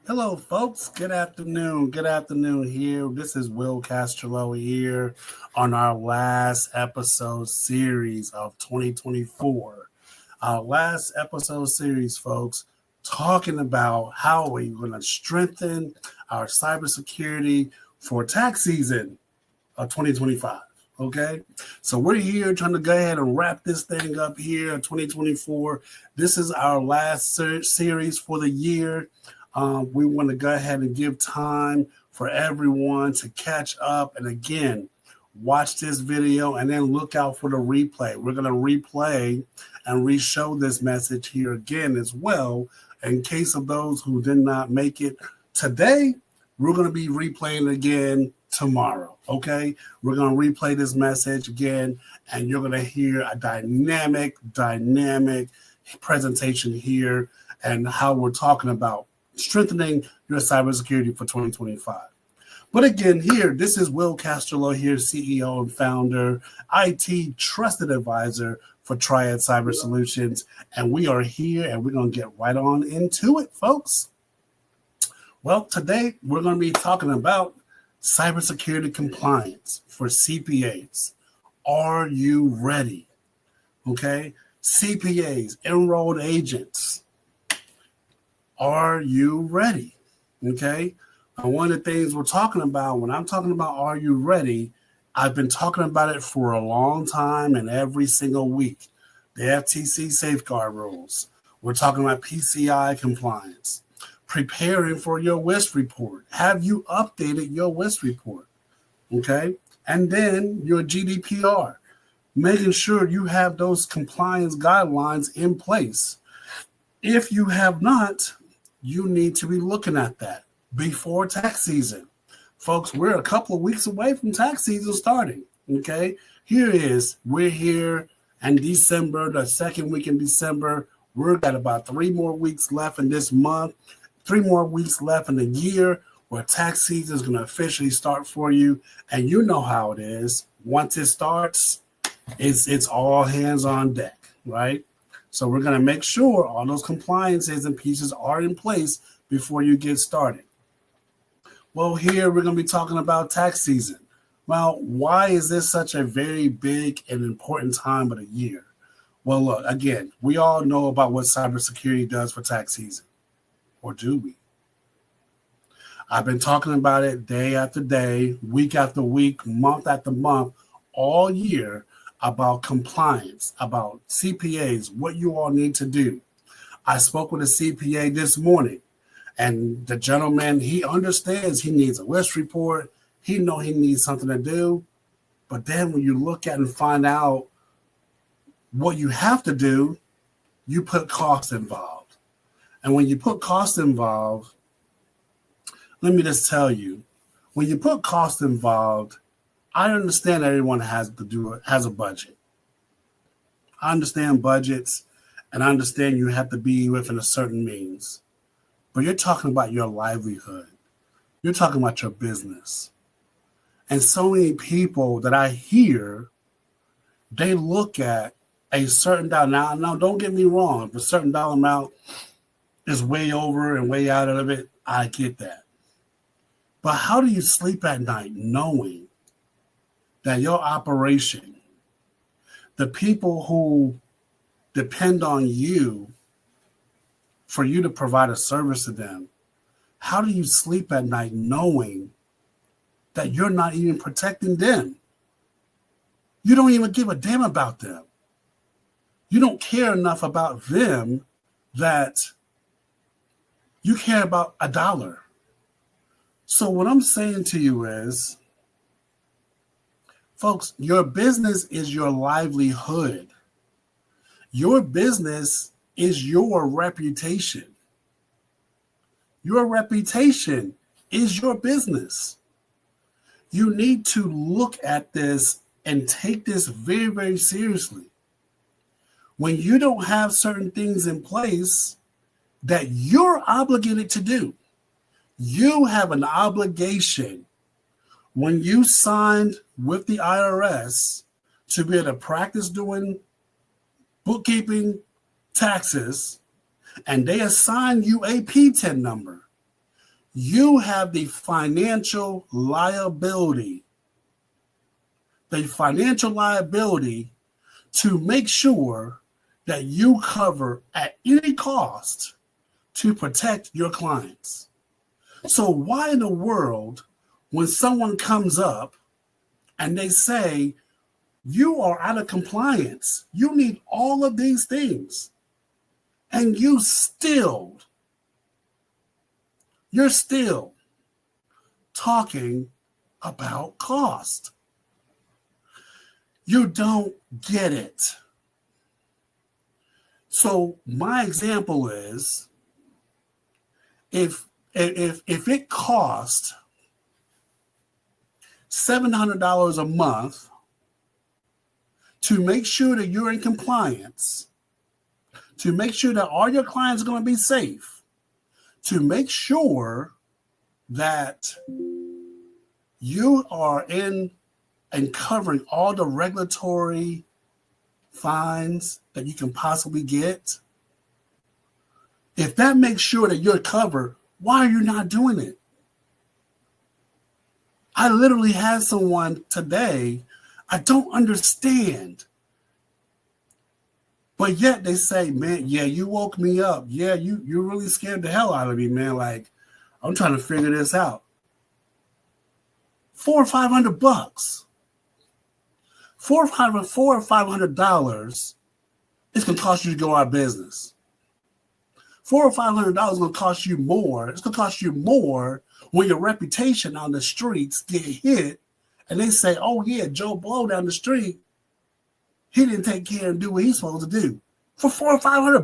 Hello, folks. Good afternoon. Good afternoon here. This is Will Casterlow here on our last episode series of 2024. Our last episode series, folks, talking about how we're going to strengthen our cybersecurity for tax season of 2025. Okay, so we're here trying to go ahead and wrap this thing up here in 2024. This is our last series for the year. We want to go ahead and give time for everyone to catch up. And again, watch this video and then look out for the replay. We're going to replay and re-show this message here again as well. In case of those who did not make it today, we're going to be replaying again tomorrow. Okay, we're going to replay this message again, and you're going to hear a dynamic presentation here and how we're talking about strengthening your cybersecurity for 2025. But again, here, this is Will Casterlow here, CEO and founder, IT trusted advisor for Triad Cyber Solutions. And we are here and we're going to get right on into it, folks. Well, today we're going to be talking about cybersecurity compliance for CPAs. Are you ready? Okay, CPAs, enrolled agents. Are you ready? Okay. And one of the things we're talking about, when I'm talking about are you ready, I've been talking about it for a long time and every single week. The FTC safeguard rules. We're talking about PCI compliance. Preparing for your WISP report. Have you updated your WISP report? Okay. And then your GDPR. Making sure you have those compliance guidelines in place. If you have not, you need to be looking at that before tax season. Folks, we're a couple of weeks away from tax season starting, okay? We're here in December, the second week in December. We've got about 3 more weeks left in this month, 3 more weeks left in the year where tax season is going to officially start for you. And you know how it is. Once it starts, it's all hands on deck, right? So we're going to make sure all those compliances and pieces are in place before you get started. Well, here we're going to be talking about tax season. Well, why is this such a very big and important time of the year? Well, look, again, we all know about what cybersecurity does for tax season. Or do we? I've been talking about it day after day, week after week, month after month, all year, about compliance, about CPAs, what you all need to do. I spoke with a CPA this morning, and the gentleman, he understands he needs a WISP report. He knows he needs something to do. But then when you look at and find out what you have to do, you put cost involved. And when you put cost involved, let me just tell you, when you put cost involved, I understand everyone has a budget. I understand budgets, and I understand you have to be within a certain means. But you're talking about your livelihood. You're talking about your business. And so many people that I hear, they look at a certain dollar. Now, don't get me wrong. If a certain dollar amount is way over and way out of it, I get that. But how do you sleep at night knowing that your operation, the people who depend on you for you to provide a service to them, how do you sleep at night knowing that you're not even protecting them? You don't even give a damn about them. You don't care enough about them that you care about a dollar. So what I'm saying to you is, folks, your business is your livelihood. Your business is your reputation. Your reputation is your business. You need to look at this and take this very, very seriously. When you don't have certain things in place that you're obligated to do, you have an obligation when you signed with the IRS to be able to practice doing bookkeeping, taxes, and they assign you a P10 number, you have the financial liability to make sure that you cover at any cost to protect your clients. So why in the world, when someone comes up and they say, you are out of compliance, you need all of these things, and you're still talking about cost? You don't get it. So my example is, if it costs $700 a month to make sure that you're in compliance, to make sure that all your clients are going to be safe, to make sure that you are in and covering all the regulatory fines that you can possibly get, if that makes sure that you're covered, why are you not doing it? I literally had someone today, I don't understand. But yet they say, man, yeah, you woke me up. Yeah, you really scared the hell out of me, man. Like, I'm trying to figure this out. $400 or $500. $400 or $500 is going to cost you to go out of business. $400 or $500 is going to cost you more. It's going to cost you more when your reputation on the streets get hit and they say, oh, yeah, Joe Blow down the street, he didn't take care and do what he's supposed to do. For $400 or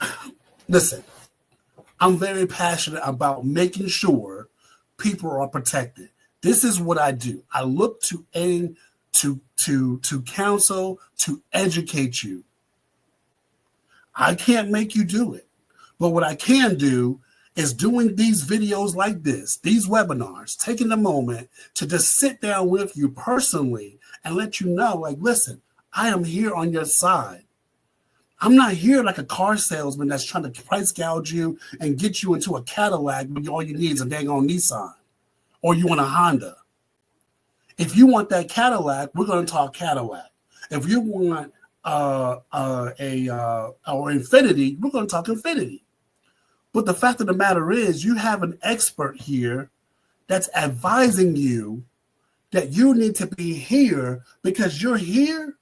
$500? Listen, I'm very passionate about making sure people are protected. This is what I do. I look to aim to counsel, to educate you. I can't make you do it. But what I can do is doing these videos like this, these webinars, taking the moment to just sit down with you personally and let you know, like, listen, I am here on your side. I'm not here like a car salesman that's trying to price gouge you and get you into a Cadillac when all you need is a dang on Nissan, or you want a Honda. If you want that Cadillac, we're going to talk Cadillac. If you want or Infinity, we're going to talk Infinity. But the fact of the matter is, you have an expert here that's advising you that you need to be here because you're here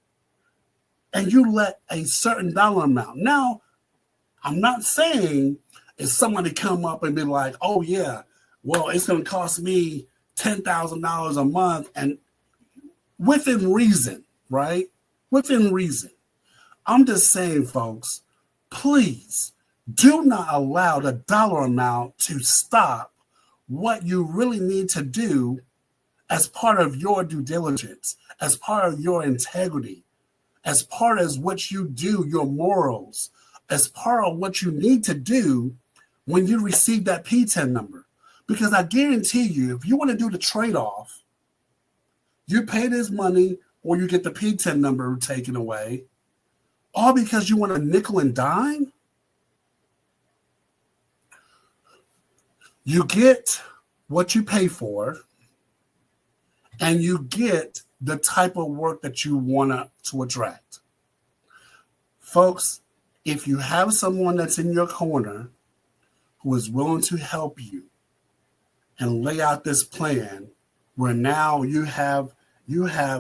and you let a certain dollar amount. Now, I'm not saying if somebody come up and be like, oh, yeah, well, it's going to cost me $10,000 a month, and within reason, right? Within reason. I'm just saying, folks, please do not allow the dollar amount to stop what you really need to do as part of your due diligence, as part of your integrity, as part of what you do, your morals, as part of what you need to do when you receive that P10 number. Because I guarantee you, if you want to do the trade-off, you pay this money or you get the P10 number taken away, all because you want a nickel and dime. You get what you pay for, and you get the type of work that you want to attract. Folks, if you have someone that's in your corner who is willing to help you and lay out this plan where now you have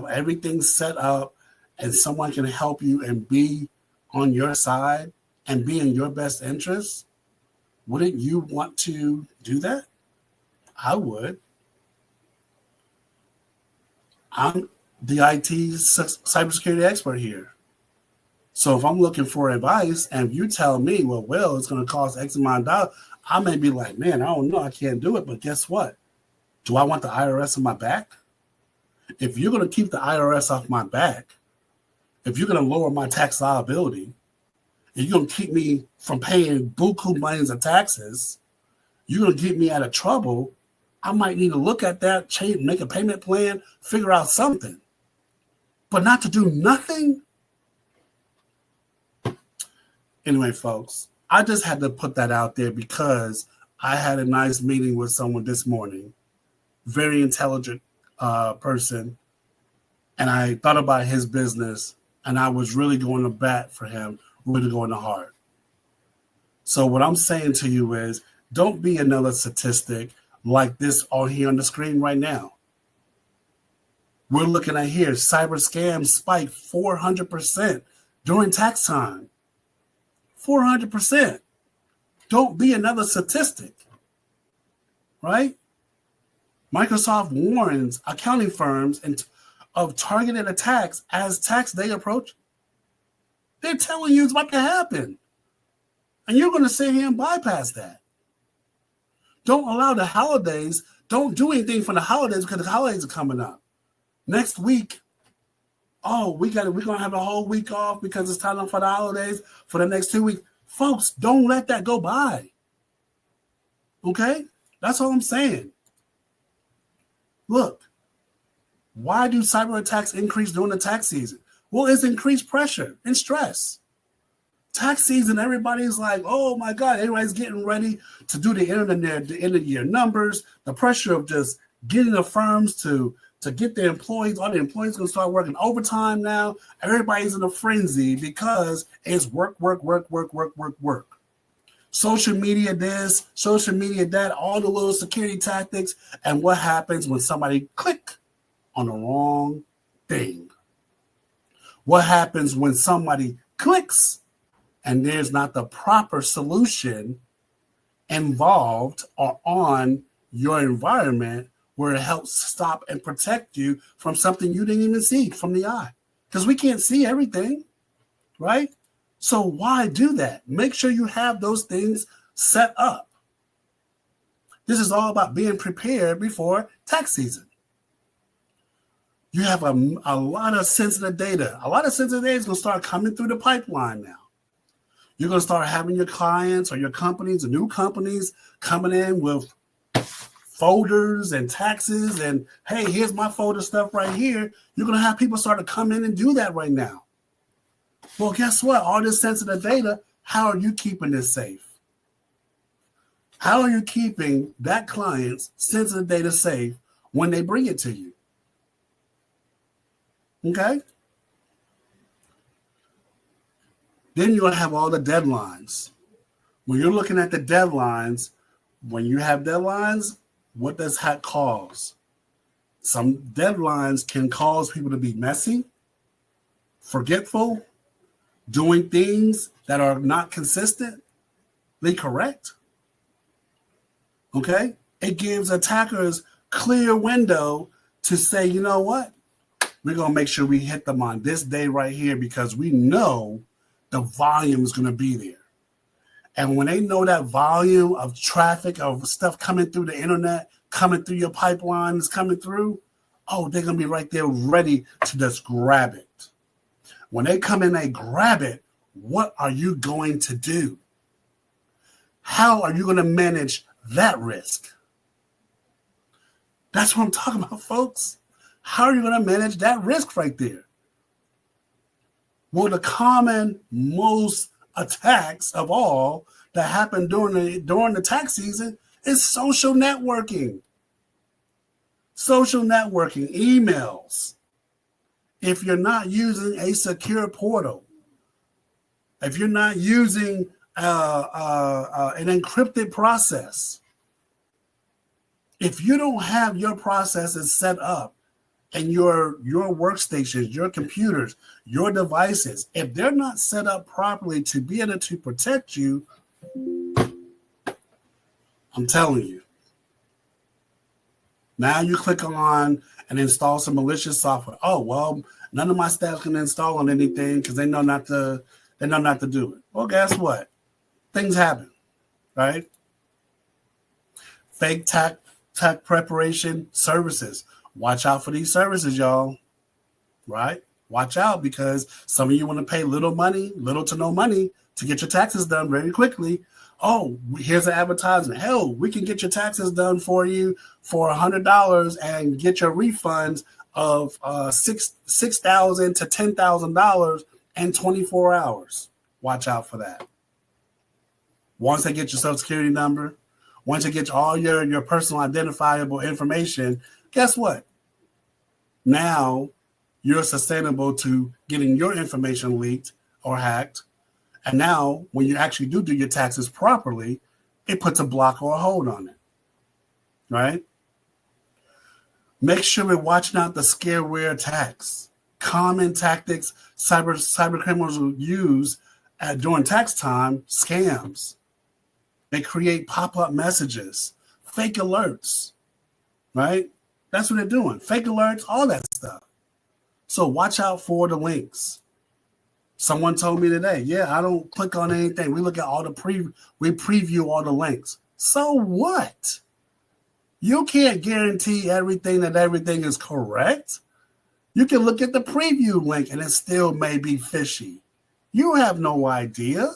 everything set up and someone can help you and be on your side and be in your best interest, wouldn't you want to do that? I would. I'm the IT cybersecurity expert here. So if I'm looking for advice and you tell me, well, Will, it's going to cost X amount of dollars, I may be like, man, I don't know, I can't do it. But guess what? Do I want the IRS on my back? If you're going to keep the IRS off my back, if you're going to lower my tax liability, if you're going to keep me from paying buku millions of taxes, you're going to get me out of trouble, I might need to look at that, change, make a payment plan, figure out something. But not to do nothing? Anyway, folks, I just had to put that out there because I had a nice meeting with someone this morning, very intelligent person, and I thought about his business, and I was really going to bat for him, really going to heart. So what I'm saying to you is, don't be another statistic like this on here on the screen right now. We're looking at here, cyber scams spiked 400% during tax time. 400%. Don't be another statistic, right? Microsoft warns accounting firms of targeted attacks as tax day approaches. They're telling you it's about to happen. And you're going to sit here and bypass that. Don't allow the holidays. Don't do anything for the holidays because the holidays are coming up. Next week, we're going to have a whole week off because it's time for the holidays for the next 2 weeks. Folks, don't let that go by. Okay? That's all I'm saying. Look, why do cyber attacks increase during the tax season? Well, it's increased pressure and stress. Tax season, everybody's like, oh my God, everybody's getting ready to do the end of year numbers, the pressure of just getting the firms to get their employees, all the employees going to start working overtime now. Everybody's in a frenzy because it's work. Social media this, social media that, all the little security tactics. And what happens when somebody click on the wrong thing? What happens when somebody clicks and there's not the proper solution involved or on your environment where it helps stop and protect you from something you didn't even see from the eye? Because we can't see everything, right? So why do that? Make sure you have those things set up. This is all about being prepared before tax season. You have a lot of sensitive data. A lot of sensitive data is going to start coming through the pipeline now. You're going to start having your clients or your companies, or new companies coming in with folders and taxes and, hey, here's my folder stuff right here. You're going to have people start to come in and do that right now. Well, guess what? All this sensitive data, how are you keeping this safe? How are you keeping that client's sensitive data safe when they bring it to you? Okay? Then you're going to have all the deadlines. When you're looking at the deadlines, when you have deadlines, what does that cause? Some deadlines can cause people to be messy, forgetful, doing things that are not consistently correct. Okay? It gives attackers clear window to say, you know what? We're going to make sure we hit them on this day right here because we know the volume is going to be there. And when they know that volume of traffic, of stuff coming through the internet, coming through your pipelines, coming through, they're going to be right there ready to just grab it. When they come in, they grab it. What are you going to do? How are you going to manage that risk? That's what I'm talking about, folks. How are you going to manage that risk right there? Well, the common most attacks of all that happen during the tax season is social networking. Social networking, emails. If you're not using a secure portal, if you're not using an encrypted process, if you don't have your processes set up and your workstations, your computers, your devices, if they're not set up properly to be able to protect you, I'm telling you. Now you click on and install some malicious software. Oh, well, none of my staff can install on anything because they know not to do it. Well, guess what? Things happen, right? Fake tax preparation services. Watch out for these services, y'all. Right? Watch out because some of you want to pay little to no money to get your taxes done very quickly. Oh, here's an advertisement. Hell, we can get your taxes done for you for $100 and get your refunds of $6,000 to $10,000 in 24 hours. Watch out for that. Once they get your social security number, once you get all your personal identifiable information, guess what? Now you're sustainable to getting your information leaked or hacked. And now when you actually do your taxes properly, it puts a block or a hold on it, right? Make sure we're watching out the scareware attacks. Common tactics cyber criminals will use during tax time: scams. They create pop-up messages, fake alerts, right? That's what they're doing. Fake alerts, all that stuff. So watch out for the links. Someone told me today, yeah, I don't click on anything. We look at all the we preview all the links. So what? You can't guarantee everything is correct. You can look at the preview link and it still may be fishy. You have no idea.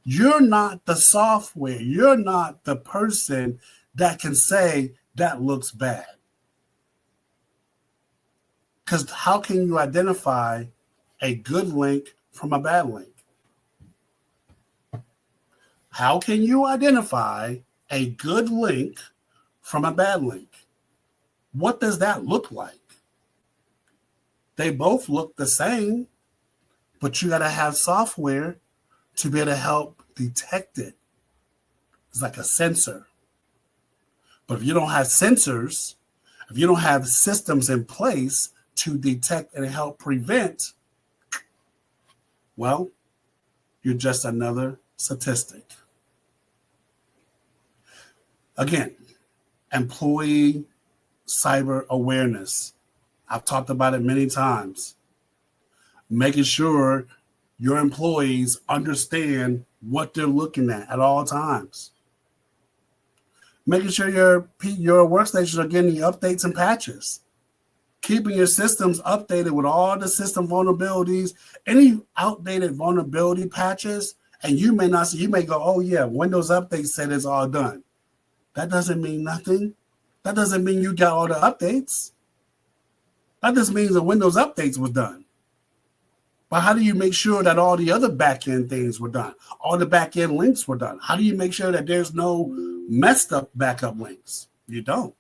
You're not the software. You're not the person that can say that looks bad. Because how can you identify a good link from a bad link? How can you identify a good link from a bad link? What does that look like? They both look the same, but you got to have software to be able to help detect it. It's like a sensor. But if you don't have sensors, if you don't have systems in place to detect and help prevent, well, you're just another statistic. Again, employee cyber awareness. I've talked about it many times. Making sure your employees understand what they're looking at all times. Making sure your workstations are getting the updates and patches. Keeping your systems updated with all the system vulnerabilities, any outdated vulnerability patches, and you may not see, you may go, oh yeah, Windows Update said it's all done. That doesn't mean nothing. That doesn't mean you got all the updates. That just means the Windows updates was done. But how do you make sure that all the other back-end things were done? All the back-end links were done? How do you make sure that there's no messed up backup links? You don't.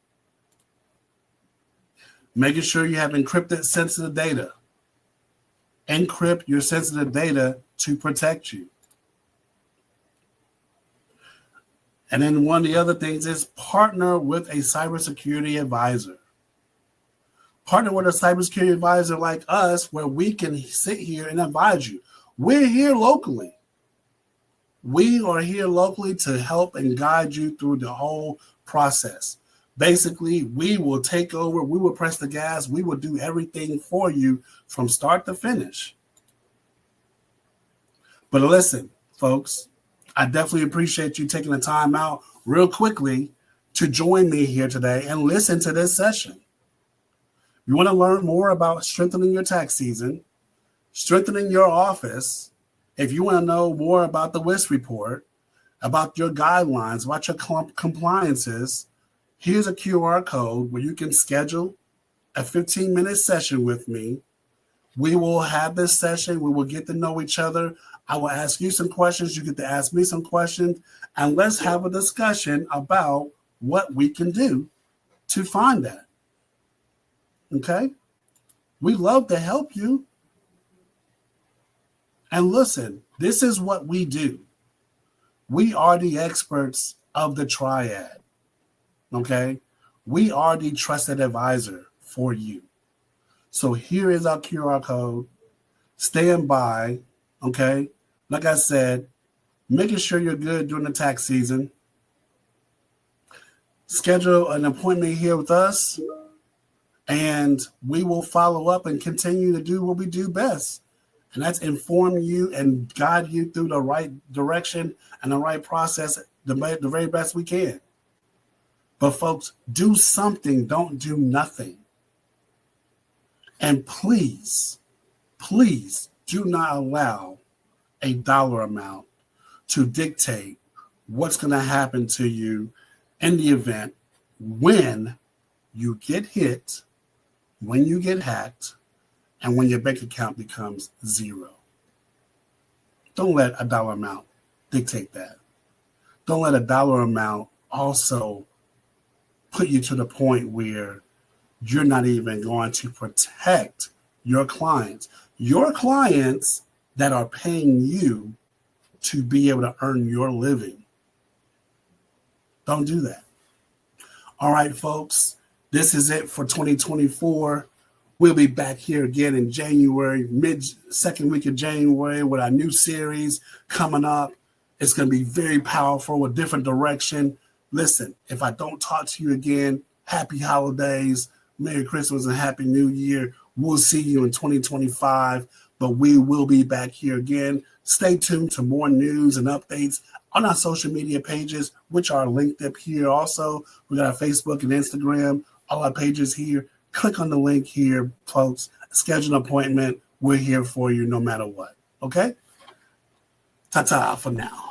Making sure you have encrypted sensitive data. Encrypt your sensitive data to protect you. And then one of the other things is partner with a cybersecurity advisor. Partner with a cybersecurity advisor like us, where we can sit here and advise you. We're here locally. We are here locally to help and guide you through the whole process. Basically, we will take over. We will press the gas. We will do everything for you from start to finish. But listen, folks, I definitely appreciate you taking the time out real quickly to join me here today and listen to this session. You want to learn more about strengthening your tax season, strengthening your office. If you want to know more about the WIS report, about your guidelines, about your compliances, here's a QR code where you can schedule a 15-minute session with me. We will have this session. We will get to know each other. I will ask you some questions. You get to ask me some questions. And let's have a discussion about what we can do to find that. Okay? We love to help you. And listen, this is what we do. We are the experts of the Triad. Okay? We are the trusted advisor for you. So here is our QR code. Stand by. Okay? Like I said, making sure you're good during the tax season. Schedule an appointment here with us, and we will follow up and continue to do what we do best. And that's inform you and guide you through the right direction and the right process, the very best we can. But folks, do something. Don't do nothing. And please, please do not allow a dollar amount to dictate what's going to happen to you in the event when you get hit, when you get hacked, and when your bank account becomes zero. Don't let a dollar amount dictate that. Don't let a dollar amount also put you to the point where you're not even going to protect your clients that are paying you to be able to earn your living. Don't do that. All right, folks, this is it for 2024. We'll be back here again in January, second week of January, with our new series coming up. It's going to be very powerful, a different direction. Listen, if I don't talk to you again, happy holidays, Merry Christmas, and Happy New Year. We'll see you in 2025, but we will be back here again. Stay tuned to more news and updates on our social media pages, which are linked up here also. We got our Facebook and Instagram, all our pages here. Click on the link here, folks. Schedule an appointment. We're here for you no matter what. Okay? Ta-ta for now.